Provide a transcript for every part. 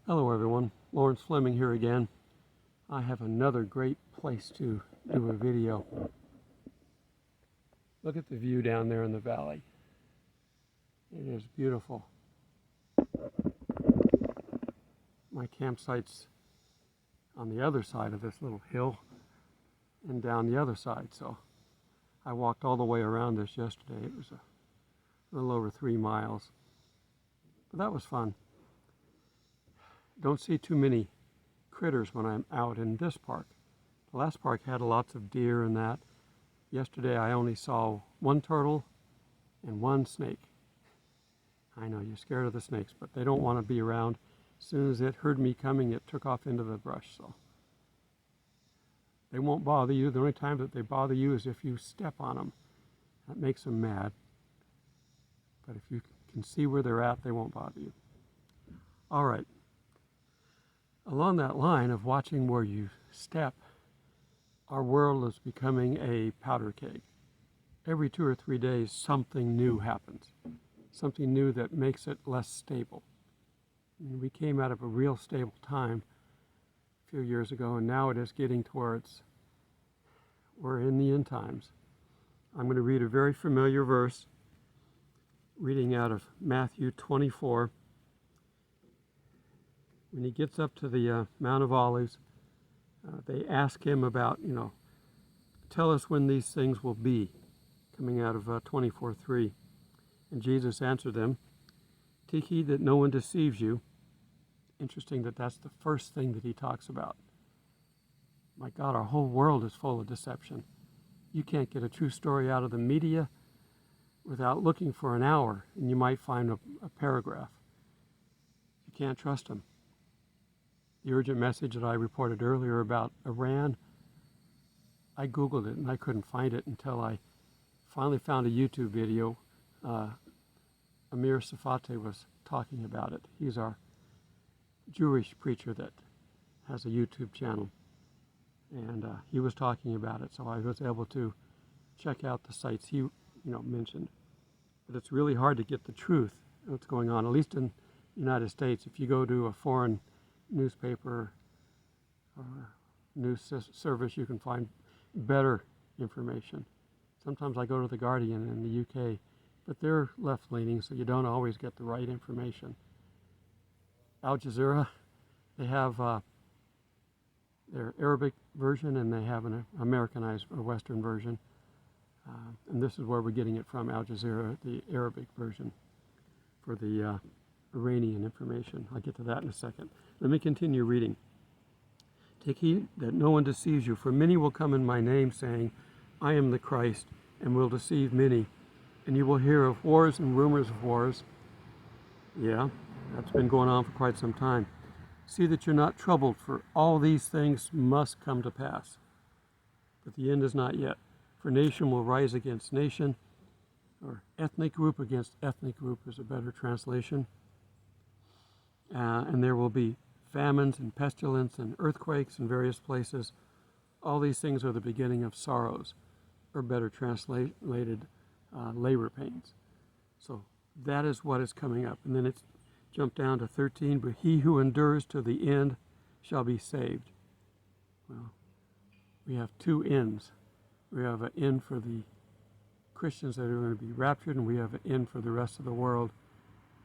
Hello everyone, Lawrence Fleming here again. I have another great place to do a video. Look at the view down there in the valley. It is beautiful. My campsite's on the other side of this little hill and down the other side, so I walked all the way around this yesterday. It was a little over 3 miles, but that was fun. Don't see too many critters when I'm out in this park. The last park had lots of deer and that. Yesterday I only saw 1 turtle and 1 snake. I know you're scared of the snakes, but they don't want to be around. As soon as it heard me coming, it took off into the brush, so they won't bother you. The only time that they bother you is if you step on them. That makes them mad. But if you can see where they're at, they won't bother you. All right. Along that line of watching where you step, our world is becoming a powder keg. Every 2 or 3 days, something new happens. Something new that makes it less stable. I mean, we came out of a real stable time a few years ago, and now it is getting towards, we're in the end times. I'm going to read a very familiar verse, reading out of Matthew 24. When he gets up to the Mount of Olives, they ask him about, tell us when these things will be, coming out of 24:3. And Jesus answered them, take heed that no one deceives you. Interesting that that's the first thing that he talks about. My God, our whole world is full of deception. You can't get a true story out of the media without looking for an hour, and you might find a paragraph. You can't trust them. The urgent message that I reported earlier about Iran, I Googled it and I couldn't find it until I finally found a YouTube video. Amir Safate was talking about it. He's our Jewish preacher that has a YouTube channel. And he was talking about it, so I was able to check out the sites he mentioned. But it's really hard to get the truth of what's going on, at least in the United States. If you go to a foreign newspaper or news service, you can find better information. Sometimes I go to the Guardian in the UK, but they're left-leaning, so you don't always get the right information. Al Jazeera, they have their Arabic version and they have an Americanized or Western version. And this is where we're getting it from, Al Jazeera, the Arabic version for the Iranian information. I'll get to that in a second. Let me continue reading. Take heed that no one deceives you, for many will come in my name, saying, I am the Christ, and will deceive many. And you will hear of wars and rumors of wars. Yeah, that's been going on for quite some time. See that you're not troubled, for all these things must come to pass. But the end is not yet. For nation will rise against nation, or ethnic group against ethnic group is a better translation. And there will be famines and pestilence and earthquakes in various places. All these things are the beginning of sorrows, or better translated, labor pains. So that is what is coming up. And then it's jumped down to 13, but he who endures to the end shall be saved. Well, we have 2 ends. We have an end for the Christians that are going to be raptured, and we have an end for the rest of the world.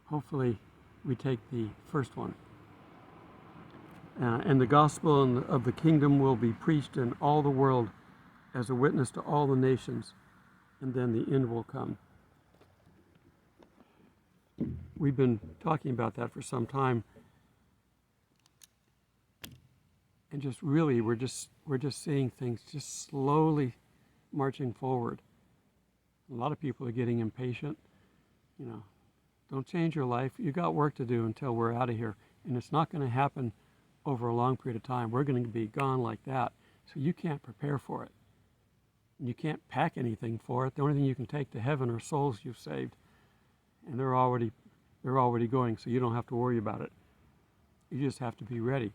Hopefully we take the first one. And the gospel of the kingdom will be preached in all the world as a witness to all the nations, and then the end will come. We've been talking about that for some time, and just really we're just seeing things just slowly marching forward. A lot of people are getting impatient. Don't change your life. You got work to do until we're out of here, and it's not going to happen over a long period of time. We're going to be gone like that, so you can't prepare for it. And you can't pack anything for it. The only thing you can take to heaven are souls you've saved, and they're already going, so you don't have to worry about it. You just have to be ready.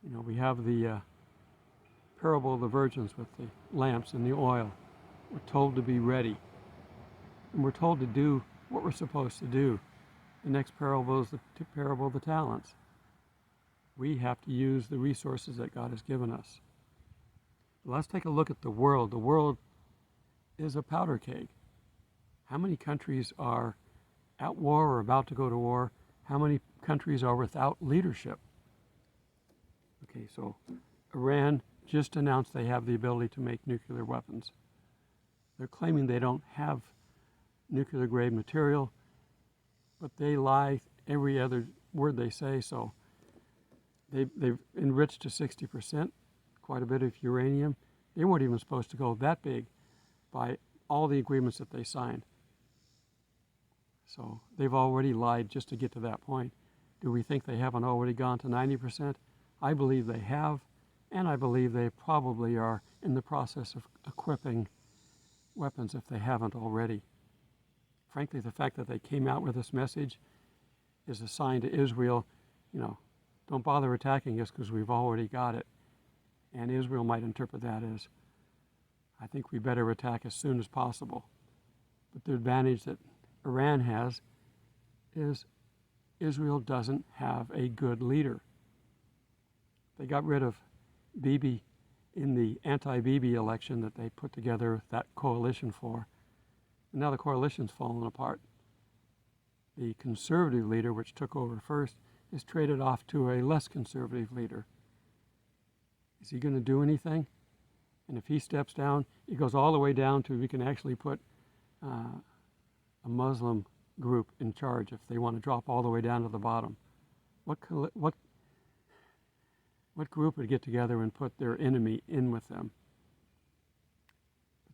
We have the parable of the virgins with the lamps and the oil. We're told to be ready, and we're told to do what we're supposed to do. The next parable is the parable of the talents. We have to use the resources that God has given us. Let's take a look at the world. The world is a powder keg. How many countries are at war or about to go to war? How many countries are without leadership? Okay, so Iran just announced they have the ability to make nuclear weapons. They're claiming they don't have nuclear grade material, but they lie every other word they say. So they've enriched to 60%, quite a bit of uranium. They weren't even supposed to go that big by all the agreements that they signed. So they've already lied just to get to that point. Do we think they haven't already gone to 90%? I believe they have, and I believe they probably are in the process of equipping weapons if they haven't already. Frankly, the fact that they came out with this message is a sign to Israel, don't bother attacking us because we've already got it. And Israel might interpret that as, I think we better attack as soon as possible. But the advantage that Iran has is Israel doesn't have a good leader. They got rid of Bibi in the anti-Bibi election that they put together that coalition for. And now the coalition's fallen apart. The conservative leader, which took over first, is traded off to a less conservative leader. Is he going to do anything? And if he steps down, it goes all the way down to we can actually put a Muslim group in charge if they want to drop all the way down to the bottom. What group would get together and put their enemy in with them?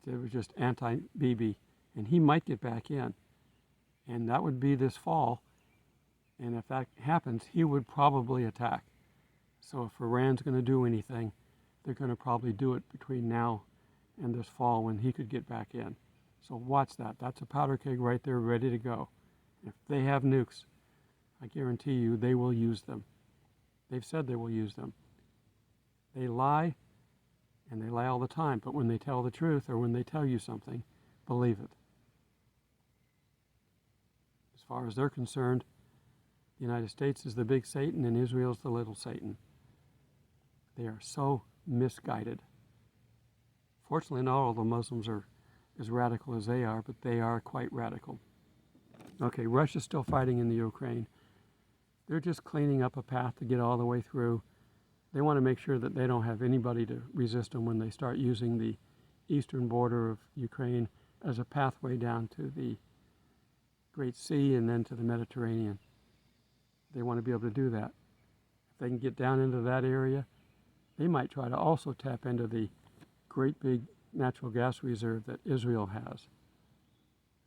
It was just anti-Bibi, and he might get back in. And that would be this fall. And if that happens, he would probably attack. So if Iran's going to do anything, they're going to probably do it between now and this fall when he could get back in. So watch that. That's a powder keg right there ready to go. If they have nukes, I guarantee you they will use them. They've said they will use them. They lie, and they lie all the time, but when they tell the truth or when they tell you something, believe it. As far as they're concerned, the United States is the big Satan and Israel is the little Satan. They are so misguided. Fortunately, not all the Muslims are as radical as they are, but they are quite radical. Okay, Russia's still fighting in the Ukraine. They're just cleaning up a path to get all the way through. They want to make sure that they don't have anybody to resist them when they start using the eastern border of Ukraine as a pathway down to the Great Sea and then to the Mediterranean. They want to be able to do that. If they can get down into that area, they might try to also tap into the great big natural gas reserve that Israel has.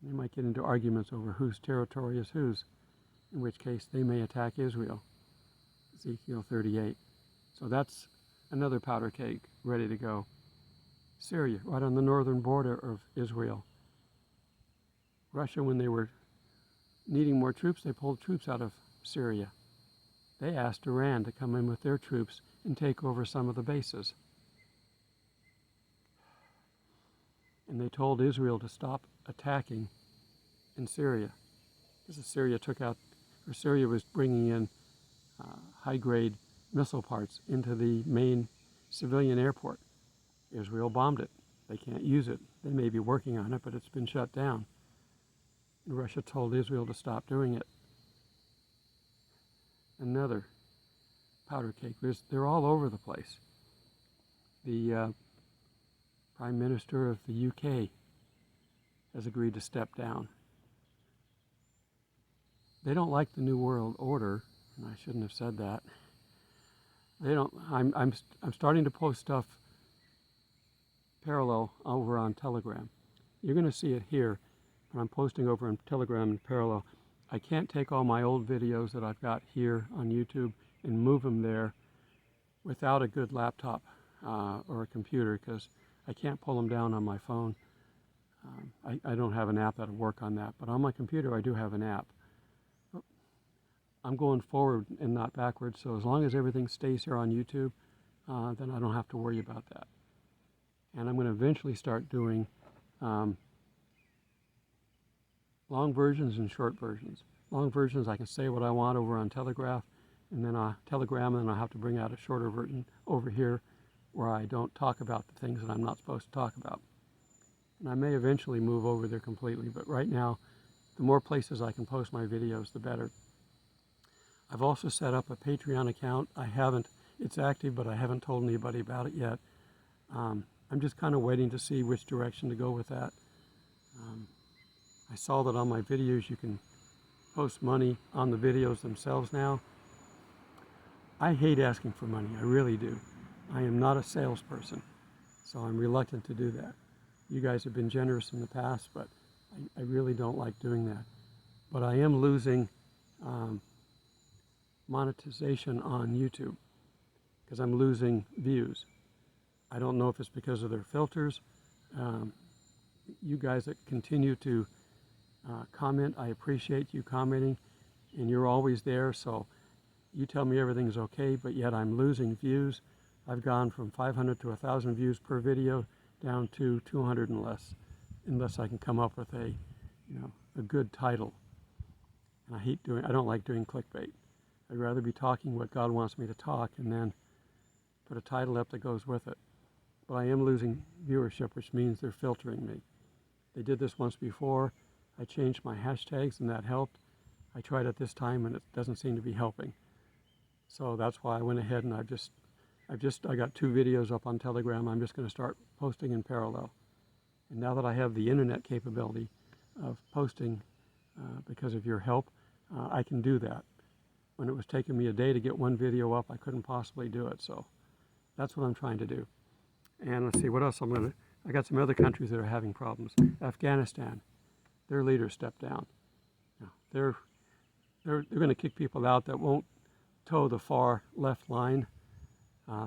They might get into arguments over whose territory is whose, in which case they may attack Israel. Ezekiel 38. So that's another powder keg ready to go. Syria, right on the northern border of Israel. Russia, when they were needing more troops, they pulled troops out of Syria. They asked Iran to come in with their troops and take over some of the bases. And they told Israel to stop attacking in Syria. Because Syria was bringing in high-grade missile parts into the main civilian airport. Israel bombed it. They can't use it. They may be working on it, but it's been shut down. And Russia told Israel to stop doing it. Another powder keg. They're all over the place. The Prime Minister of the UK has agreed to step down. They don't like the New World Order, and I shouldn't have said that. They don't. I'm starting to post stuff parallel over on Telegram. You're going to see it here, but I'm posting over on Telegram in parallel. I can't take all my old videos that I've got here on YouTube and move them there without a good laptop or a computer, because I can't pull them down on my phone. I don't have an app that'll work on that, but on my computer I do have an app. I'm going forward and not backwards, so as long as everything stays here on YouTube, then I don't have to worry about that. And I'm going to eventually start doing long versions and short versions. Long versions, I can say what I want over on Telegraph, and then a Telegram, and then I'll have to bring out a shorter version over here where I don't talk about the things that I'm not supposed to talk about. And I may eventually move over there completely, but right now, the more places I can post my videos, the better. I've also set up a Patreon account. It's active, but I haven't told anybody about it yet. I'm just kind of waiting to see which direction to go with that. I saw that on my videos you can post money on the videos themselves now. I hate asking for money, I really do. I am not a salesperson, so I'm reluctant to do that. You guys have been generous in the past, but I really don't like doing that. But I am losing monetization on YouTube because I'm losing views. I don't know if it's because of their filters. You guys that continue to comment, I appreciate you commenting, and you're always there, so you tell me everything's okay, but yet I'm losing views. I've gone from 500 to 1,000 views per video down to 200 and less, unless I can come up with a good title. And I don't like doing clickbait. I'd rather be talking what God wants me to talk and then put a title up that goes with it. But I am losing viewership, which means they're filtering me. They did this once before. I changed my hashtags and that helped. I tried it this time and it doesn't seem to be helping. So that's why I went ahead and I got 2 videos up on Telegram. I'm just going to start posting in parallel. And now that I have the internet capability of posting because of your help, I can do that. When it was taking me a day to get one video up, I couldn't possibly do it. So that's what I'm trying to do. And let's see, what else I got some other countries that are having problems. Afghanistan, their leader stepped down. Now, they're going to kick people out that won't toe the far left line.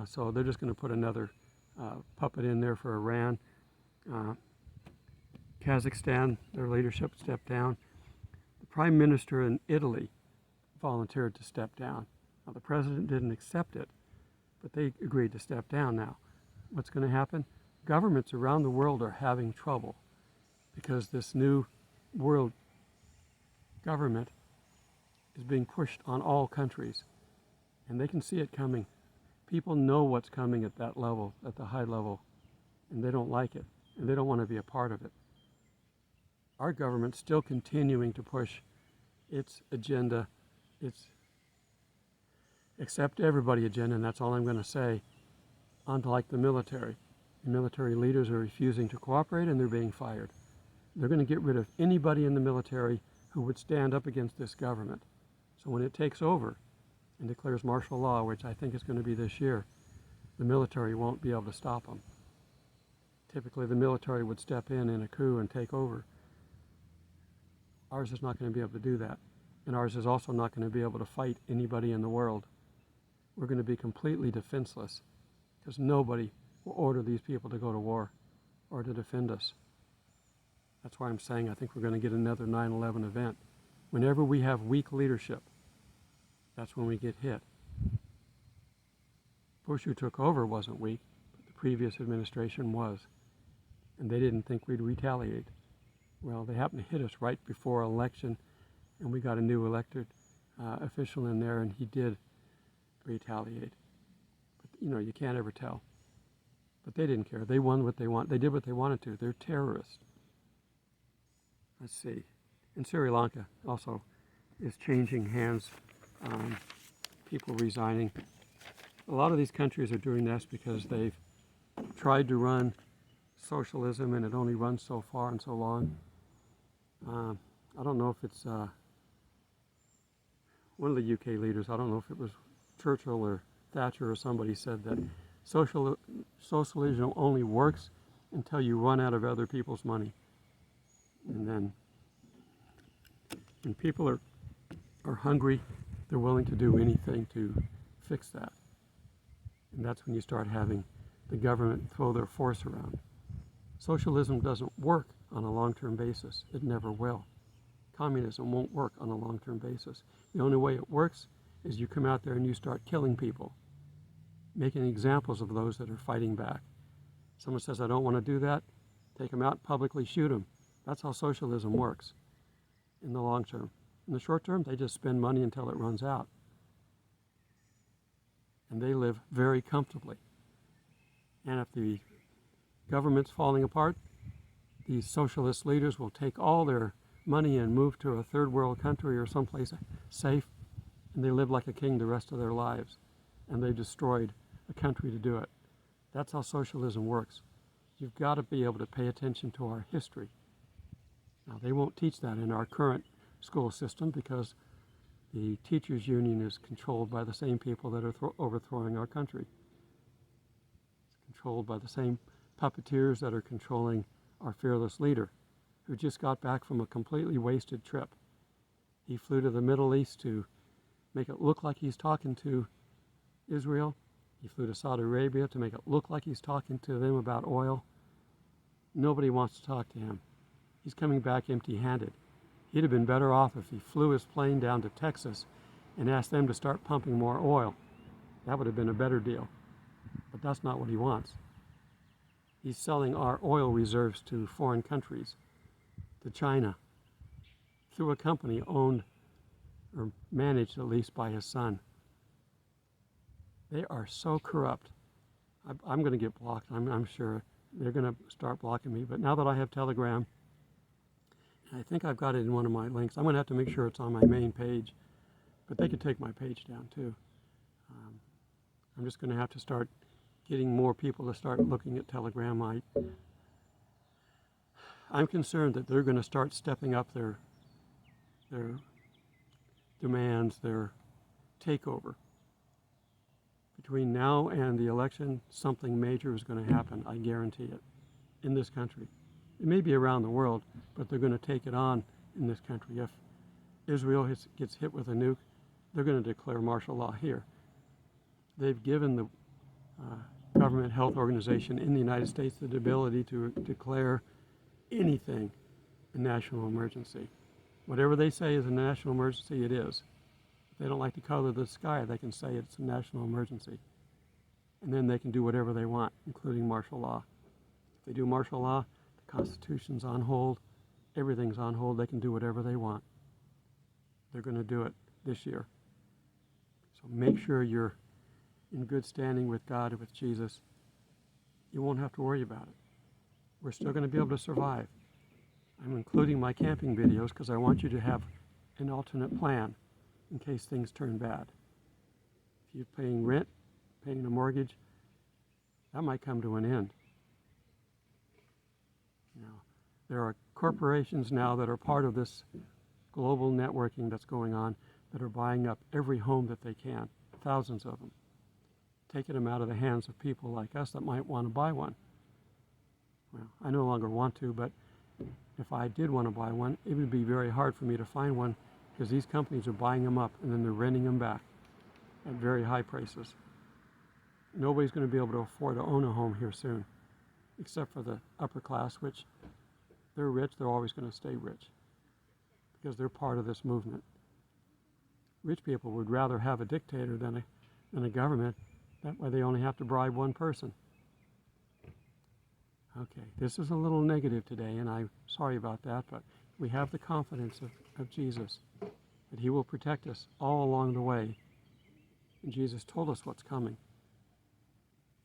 So they're just going to put another puppet in there for Iran. Kazakhstan, their leadership stepped down. The Prime Minister in Italy volunteered to step down. Now, the president didn't accept it, but they agreed to step down. Now, what's going to happen? Governments around the world are having trouble because this new world government is being pushed on all countries, and they can see it coming. People know what's coming at that level, at the high level, and they don't like it, and they don't want to be a part of it. Our government's still continuing to push its agenda, its accept everybody agenda, and that's all I'm going to say, onto like the military. The military leaders are refusing to cooperate and they're being fired. They're going to get rid of anybody in the military who would stand up against this government. So when it takes over and declares martial law, which I think is going to be this year, the military won't be able to stop them. Typically the military would step in a coup and take over. Ours is not going to be able to do that. And ours is also not going to be able to fight anybody in the world. We're going to be completely defenseless because nobody will order these people to go to war or to defend us. That's why I'm saying I think we're going to get another 9/11 event. Whenever we have weak leadership, that's when we get hit. Bush, who took over, wasn't weak, but the previous administration was. And they didn't think we'd retaliate. Well, they happened to hit us right before election, and we got a new elected official in there, and he did retaliate. But, you can't ever tell. But they didn't care. They won what they want. They did what they wanted to. They're terrorists. Let's see. And Sri Lanka also is changing hands. People resigning. A lot of these countries are doing this because they've tried to run socialism and it only runs so far and so long. I don't know if it's one of the UK leaders, I don't know if it was Churchill or Thatcher or somebody said that socialism only works until you run out of other people's money. And then when people are hungry, they're willing to do anything to fix that. And that's when you start having the government throw their force around. Socialism doesn't work on a long-term basis. It never will. Communism won't work on a long-term basis. The only way it works is you come out there and you start killing people, making examples of those that are fighting back. Someone says, I don't want to do that, take them out, publicly shoot them. That's how socialism works in the long term. In the short term, they just spend money until it runs out. and they live very comfortably. And if the government's falling apart, these socialist leaders will take all their money and move to a third world country or someplace safe, and they live like a king the rest of their lives. And they've destroyed a country to do it. That's how socialism works. You've got to be able to pay attention to our history. Now, they won't teach that in our current school system because the teachers' union is controlled by the same people that are overthrowing our country. It's controlled by the same puppeteers that are controlling our fearless leader, who just got back from a completely wasted trip. He flew to the Middle East to make it look like he's talking to Israel. He flew to Saudi Arabia to make it look like he's talking to them about oil. Nobody wants to talk to him. He's coming back empty-handed. He'd have been better off if he flew his plane down to Texas and asked them to start pumping more oil. That would have been a better deal. But that's not what he wants. He's selling our oil reserves to foreign countries, to China, through a company owned or managed at least by his son. They are so corrupt. I'm going to get blocked, I'm sure. They're going to start blocking me. But now that I have Telegram, I think I've got it in one of my links. I'm going to have to make sure it's on my main page. But they could take my page down too. I'm just going to have to start getting more people to start looking at Telegram. I'm concerned that they're going to start stepping up their demands, their takeover. Between now and the election, something major is going to happen, I guarantee it, in this country. It may be around the world, but they're going to take it on in this country. If Israel gets hit with a nuke, they're going to declare martial law here. They've given the government health organization in the United States the ability to declare anything a national emergency. Whatever they say is a national emergency, it is. If they don't like the color of the sky, they can say it's a national emergency. And then they can do whatever they want, including martial law. If they do martial law, the Constitution's on hold, everything's on hold, they can do whatever they want. They're going to do it this year. So make sure you're in good standing with God and with Jesus. You won't have to worry about it. We're still going to be able to survive. I'm including my camping videos because I want you to have an alternate plan in case things turn bad. If you're paying rent, paying a mortgage, that might come to an end. You know, there are corporations now that are part of this global networking that's going on that are buying up every home that they can, thousands of them, taking them out of the hands of people like us that might want to buy one. Well, I no longer want to, but if I did want to buy one, it would be very hard for me to find one because these companies are buying them up and then they're renting them back at very high prices. Nobody's going to be able to afford to own a home here soon, except for the upper class, which they're rich, they're always going to stay rich because they're part of this movement. Rich people would rather have a dictator than a government. That way they only have to bribe one person. Okay, this is a little negative today, and I'm sorry about that, but we have the confidence of Jesus, that he will protect us all along the way. And Jesus told us what's coming.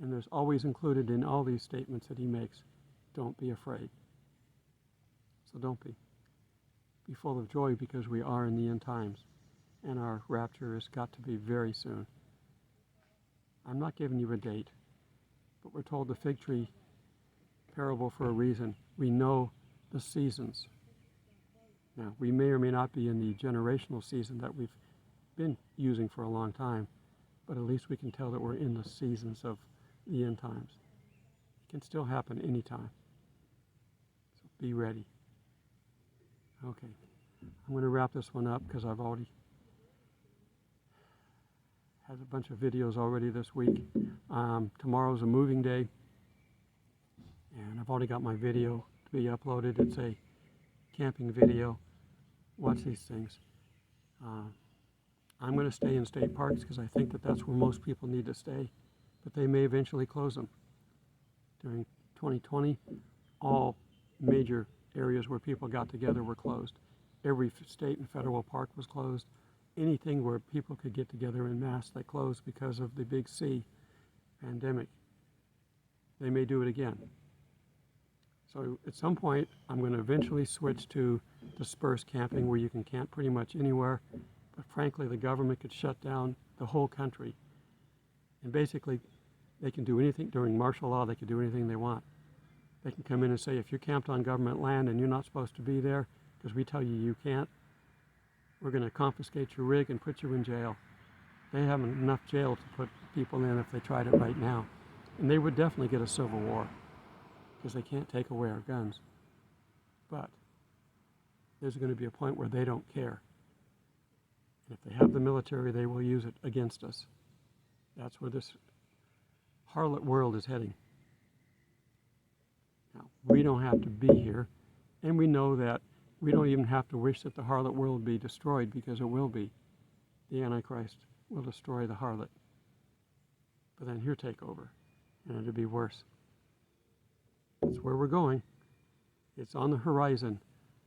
And there's always included in all these statements that he makes, don't be afraid. So don't be. Be full of joy because we are in the end times, and our rapture has got to be very soon. I'm not giving you a date, but we're told the fig tree parable for a reason. We know the seasons. Now, we may or may not be in the generational season that we've been using for a long time, but at least we can tell that we're in the seasons of the end times. It can still happen anytime. So be ready. Okay, I'm going to wrap this one up because I've already had a bunch of videos already this week. Tomorrow's a moving day, and I've already got my video to be uploaded. It's a camping video. Watch these things. I'm going to stay in state parks because I think that that's where most people need to stay, but they may eventually close them. During 2020, all major areas where people got together were closed. Every state and federal park was closed. anything where people could get together en masse. They closed because of the big C pandemic. They may do it again. So at some point, I'm going to eventually switch to dispersed camping where you can camp pretty much anywhere. But frankly, the government could shut down the whole country. And basically, they can do anything. During martial law, they can do anything they want. They can come in and say, if you're camped on government land and you're not supposed to be there because we tell you you can't, we're going to confiscate your rig and put you in jail. They have enough jail to put people in if they tried it right now. And they would definitely get a civil war because they can't take away our guns. But there's going to be a point where they don't care. And if they have the military, they will use it against us. That's where this harlot world is heading. Now, we don't have to be here, and we know that we don't even have to wish that the harlot world be destroyed, because it will be. The Antichrist will destroy the harlot. But then he'll take over, and it'll be worse. That's where we're going. It's on the horizon,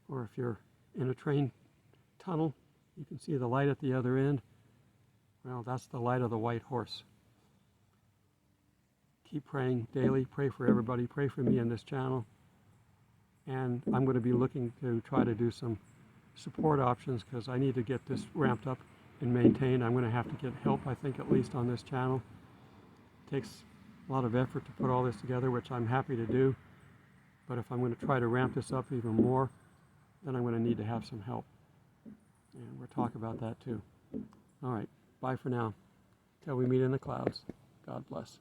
or if you're in a train tunnel, you can see the light at the other end. Well, that's the light of the white horse. Keep praying daily. Pray for everybody. Pray for me in this channel. And I'm going to be looking to try to do some support options because I need to get this ramped up and maintained. I'm going to have to get help, I think, at least on this channel. It takes a lot of effort to put all this together, which I'm happy to do. But if I'm going to try to ramp this up even more, then I'm going to need to have some help. And we'll talk about that too. All right. Bye for now. Till we meet in the clouds. God bless.